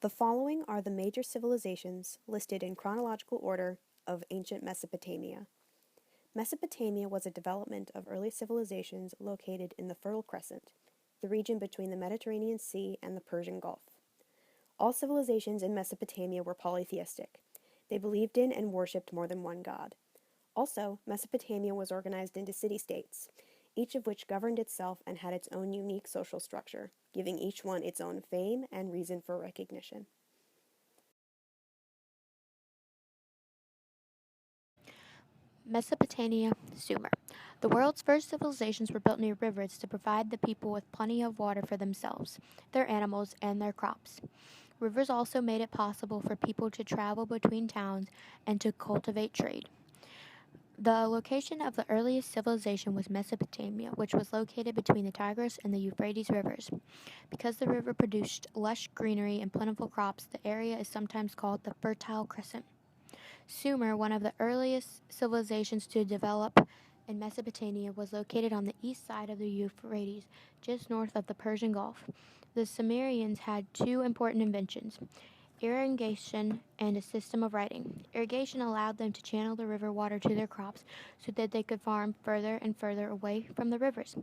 The following are the major civilizations listed in chronological order of ancient Mesopotamia. Mesopotamia was a development of early civilizations located in the Fertile Crescent, the region between the Mediterranean Sea and the Persian Gulf. All civilizations in Mesopotamia were polytheistic. They believed in and worshipped more than one god. Also, Mesopotamia was organized into city-states, each of which governed itself and had its own unique social structure, giving each one its own fame and reason for recognition. Mesopotamia, Sumer. The world's first civilizations were built near rivers to provide the people with plenty of water for themselves, their animals, and their crops. Rivers also made it possible for people to travel between towns and to cultivate trade. The location of the earliest civilization was Mesopotamia, which was located between the Tigris and the Euphrates rivers. Because the river produced lush greenery and plentiful crops, the area is sometimes called the Fertile Crescent. Sumer, one of the earliest civilizations to develop in Mesopotamia, was located on the east side of the Euphrates, just north of the Persian Gulf. The Sumerians had two important inventions: irrigation and a system of writing. Irrigation allowed them to channel the river water to their crops so that they could farm further and further away from the rivers.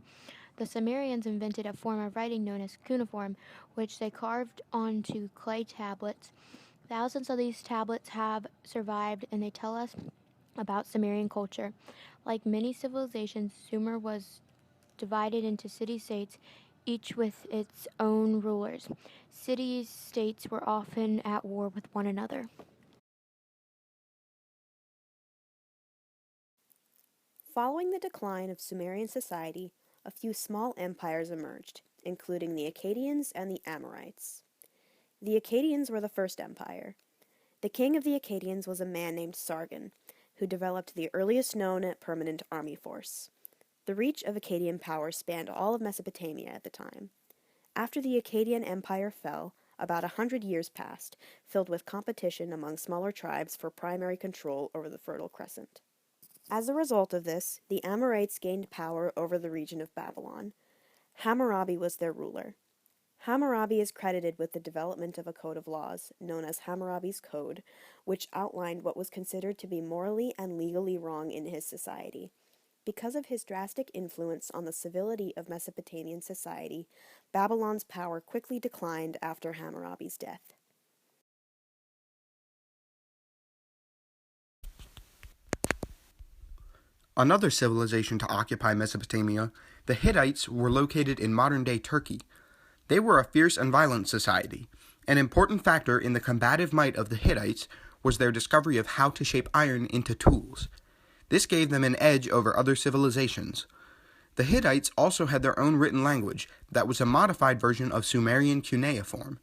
The Sumerians invented a form of writing known as cuneiform, which they carved onto clay tablets. Thousands of these tablets have survived, and they tell us about Sumerian culture. Like many civilizations, Sumer was divided into city-states, each with its own rulers. City-states were often at war with one another. Following the decline of Sumerian society, a few small empires emerged, including the Akkadians and the Amorites. The Akkadians were the first empire. The king of the Akkadians was a man named Sargon, who developed the earliest known permanent army force. The reach of Akkadian power spanned all of Mesopotamia at the time. After the Akkadian Empire fell, about 100 years passed, filled with competition among smaller tribes for primary control over the Fertile Crescent. As a result of this, the Amorites gained power over the region of Babylon. Hammurabi was their ruler. Hammurabi is credited with the development of a code of laws, known as Hammurabi's Code, which outlined what was considered to be morally and legally wrong in his society. Because of his drastic influence on the civility of Mesopotamian society, Babylon's power quickly declined after Hammurabi's death. Another civilization to occupy Mesopotamia, the Hittites, were located in modern-day Turkey. They were a fierce and violent society. An important factor in the combative might of the Hittites was their discovery of how to shape iron into tools. This gave them an edge over other civilizations. The Hittites also had their own written language that was a modified version of Sumerian cuneiform.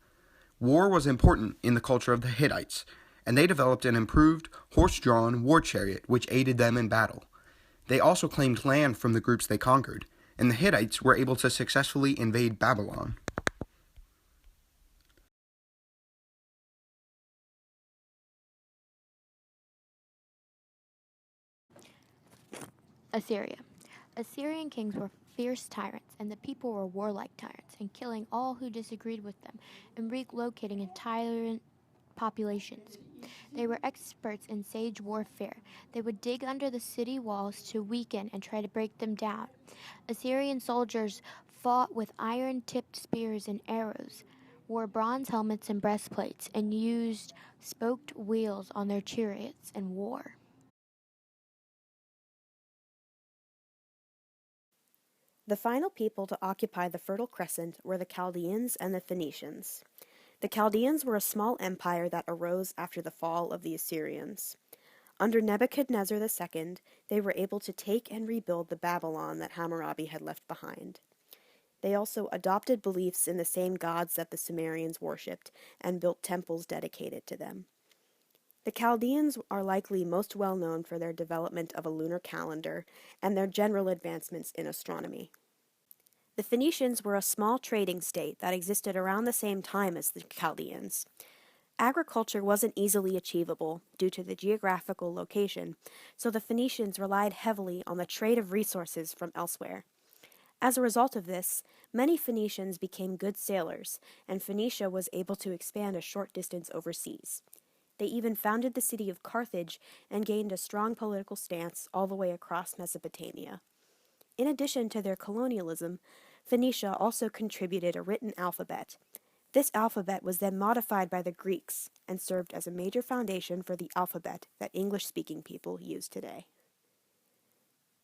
War was important in the culture of the Hittites, and they developed an improved, horse-drawn war chariot which aided them in battle. They also claimed land from the groups they conquered, and the Hittites were able to successfully invade Babylon. Assyria. Assyrian kings were fierce tyrants, and the people were warlike tyrants, and killing all who disagreed with them and relocating entire populations. They were experts in sage warfare. They would dig under the city walls to weaken and try to break them down. Assyrian soldiers fought with iron-tipped spears and arrows, wore bronze helmets and breastplates, and used spoked wheels on their chariots and war. The final people to occupy the Fertile Crescent were the Chaldeans and the Phoenicians. The Chaldeans were a small empire that arose after the fall of the Assyrians. Under Nebuchadnezzar II, they were able to take and rebuild the Babylon that Hammurabi had left behind. They also adopted beliefs in the same gods that the Sumerians worshipped and built temples dedicated to them. The Chaldeans are likely most well known for their development of a lunar calendar and their general advancements in astronomy. The Phoenicians were a small trading state that existed around the same time as the Chaldeans. Agriculture wasn't easily achievable due to the geographical location, so the Phoenicians relied heavily on the trade of resources from elsewhere. As a result of this, many Phoenicians became good sailors, and Phoenicia was able to expand a short distance overseas. They even founded the city of Carthage and gained a strong political stance all the way across Mesopotamia. In addition to their colonialism, Phoenicia also contributed a written alphabet. This alphabet was then modified by the Greeks and served as a major foundation for the alphabet that English-speaking people use today.